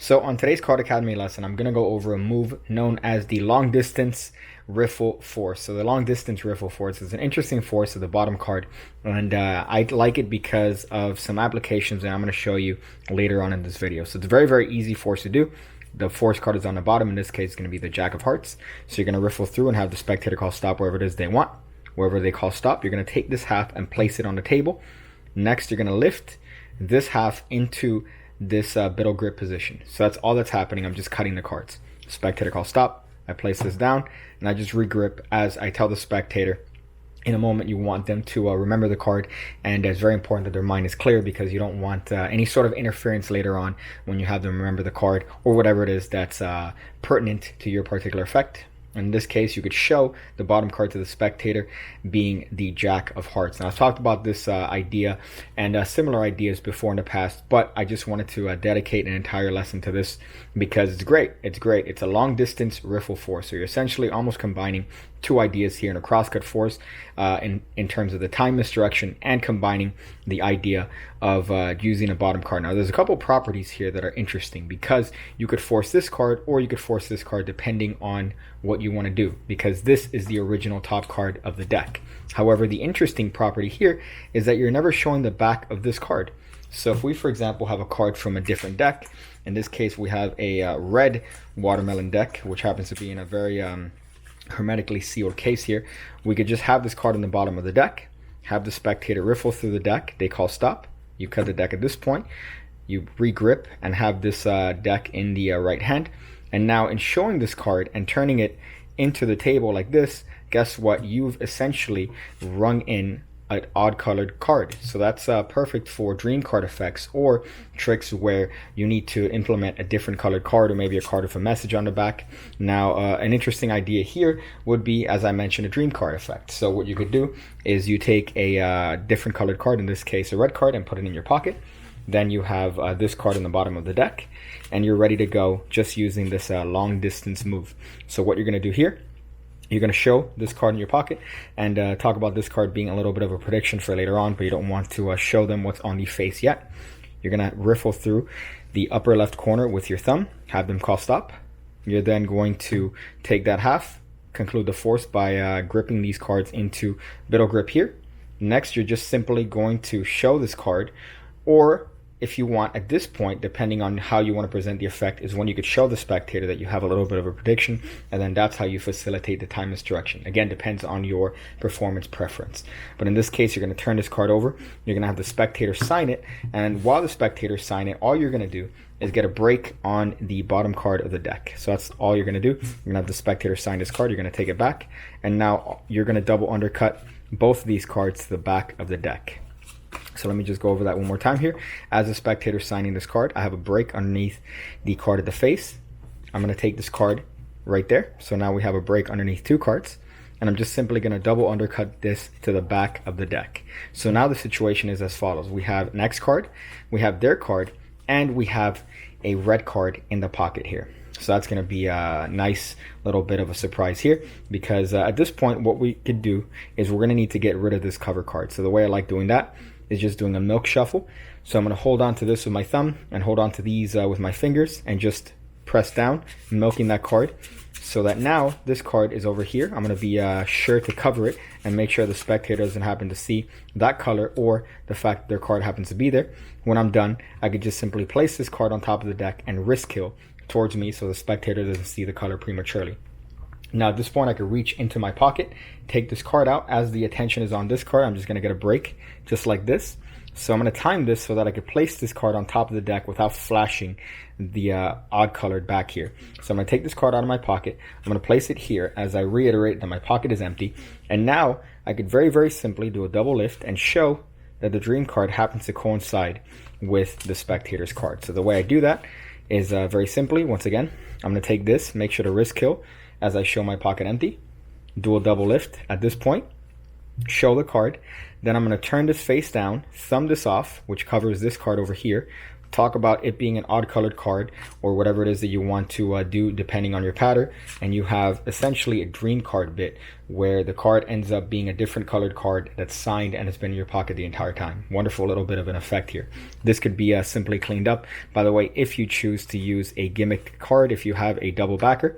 So on today's Card Academy lesson, I'm going to go over a move known as the long distance Riffle force. So the long distance Riffle force is an interesting force of the bottom card, and I like it because of some applications that I'm going to show you later on in this video. So it's a very easy force to do. The force card is on the bottom. In this case, it's going to be the Jack of Hearts. So you're going to riffle through and have the spectator call stop wherever it is they want. Wherever they call stop, you're going to take this half and place it on the table. Next, you're going to lift this half into this biddle grip position. So that's all that's happening. I'm just cutting the cards. Spectator call stop. I place this down and I just regrip as I tell the spectator. In a moment, you want them to remember the card, and it's very important that their mind is clear because you don't want any sort of interference later on when you have them remember the card or whatever it is that's pertinent to your particular effect. In this case, you could show the bottom card to the spectator being the Jack of Hearts. Now, I've talked about this idea and similar ideas before in the past, but I just wanted to dedicate an entire lesson to this because it's great. It's great. It's a long distance riffle force. So you're essentially almost combining two ideas here in a crosscut force in terms of the time misdirection and combining the idea of using a bottom card. Now, there's a couple properties here that are interesting because you could force this card or you could force this card depending on what you want to do, because this is the original top card of the deck. However, the interesting property here is that you're never showing the back of this card. So if we, for example, have a card from a different deck, in this case we have a red watermelon deck, which happens to be in a very hermetically sealed case here, we could just have this card on the bottom of the deck, have the spectator riffle through the deck, they call stop, you cut the deck at this point, you regrip and have this deck in the right hand. And now in showing this card and turning it into the table like this, guess what? You've essentially rung in an odd colored card. So that's perfect for dream card effects or tricks where you need to implement a different colored card or maybe a card with a message on the back. Now, an interesting idea here would be, as I mentioned, a dream card effect. So what you could do is you take a different colored card, in this case a red card, and put it in your pocket. Then you have this card on the bottom of the deck and you're ready to go just using this long distance move. So what you're going to do here, you're going to show this card in your pocket and talk about this card being a little bit of a prediction for later on, but you don't want to show them what's on the face yet. You're going to riffle through the upper left corner with your thumb, have them call stop. You're then going to take that half, conclude the force by gripping these cards into biddle grip here. Next, you're just simply going to show this card, or if you want at this point, depending on how you want to present the effect, is when you could show the spectator that you have a little bit of a prediction, and then that's how you facilitate the time misdirection. Again, depends on your performance preference. But in this case, you're going to turn this card over, you're going to have the spectator sign it, and while the spectator sign it, all you're going to do is get a break on the bottom card of the deck. So that's all you're going to do. You're going to have the spectator sign this card, you're going to take it back, and now you're going to double undercut both of these cards to the back of the deck. So let me just go over that one more time here. As a spectator signing this card, I have a break underneath the card at the face. I'm going to take this card right there. So now we have a break underneath two cards. And I'm just simply going to double undercut this to the back of the deck. So now the situation is as follows. We have next card, we have their card, and we have a red card in the pocket here. So that's going to be a nice little bit of a surprise here, because at this point what we could do is we're going to need to get rid of this cover card. So the way I like doing that is just doing a milk shuffle. So I'm going to hold on to this with my thumb and hold on to these with my fingers and just press down, milking that card, so that now this card is over here. I'm going to be sure to cover it and make sure the spectator doesn't happen to see that color or the fact that their card happens to be there. When I'm done, I could just simply place this card on top of the deck and wrist kill towards me so the spectator doesn't see the color prematurely. Now at this point, I could reach into my pocket, take this card out. As the attention is on this card, I'm just going to get a break just like this. So I'm going to time this so that I could place this card on top of the deck without flashing the odd colored back here. So I'm going to take this card out of my pocket. I'm going to place it here as I reiterate that my pocket is empty. And now I could very simply do a double lift and show that the dream card happens to coincide with the spectator's card. So the way I do that is very simply, once again, I'm going to take this, make sure to wrist kill as I show my pocket empty, do a double lift at this point, show the card, then I'm going to turn this face down, thumb this off, which covers this card over here, talk about it being an odd colored card or whatever it is that you want to do depending on your pattern. And you have essentially a dream card bit where the card ends up being a different colored card that's signed and has been in your pocket the entire time. Wonderful little bit of an effect here. This could be simply cleaned up. By the way, if you choose to use a gimmicked card, if you have a double backer,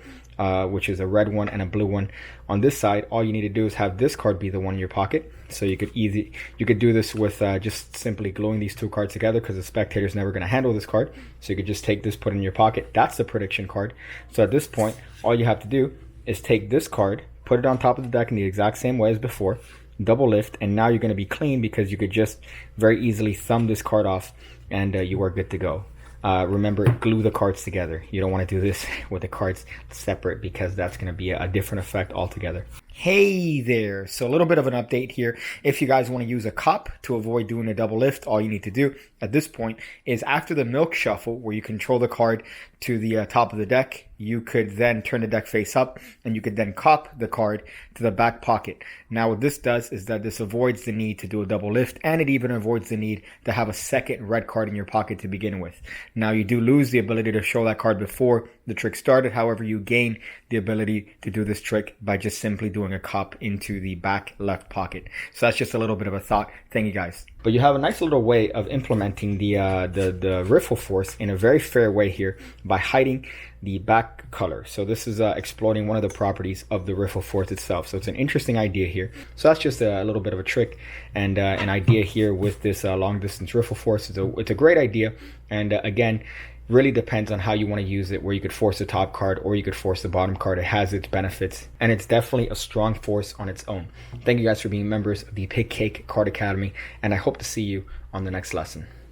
which is a red one and a blue one on this side, all you need to do is have this card be the one in your pocket. So you could do this with just simply gluing these two cards together, because the spectator's never going to handle this card. So you could just take this, put it in your pocket. That's the prediction card. So at this point, all you have to do is take this card, put it on top of the deck in the exact same way as before, double lift, and now you're going to be clean, because you could just very easily thumb this card off and you are good to go. Remember, glue the cards together. You don't want to do this with the cards separate, because that's going to be a different effect altogether. Hey there. So a little bit of an update here. If you guys want to use a cup to avoid doing a double lift, all you need to do at this point is after the milk shuffle, where you control the card to the top of the deck, you could then turn the deck face up and you could then cop the card to the back pocket. Now what this does is that this avoids the need to do a double lift, and it even avoids the need to have a second red card in your pocket to begin with. Now you do lose the ability to show that card before the trick started. However, you gain the ability to do this trick by just simply doing a cop into the back left pocket. So that's just a little bit of a thought. Thank you guys. But you have a nice little way of implementing the Riffle force in a very fair way here by hiding the back color. So this is exploiting one of the properties of the Riffle force itself. So it's an interesting idea here. So that's just a little bit of a trick and an idea here with this long distance Riffle force. It's a great idea, and again, really depends on how you want to use it, where you could force the top card or you could force the bottom card. It has its benefits, and it's definitely a strong force on its own. Thank you guys for being members of the Pigcake Card Academy, and I hope to see you on the next lesson.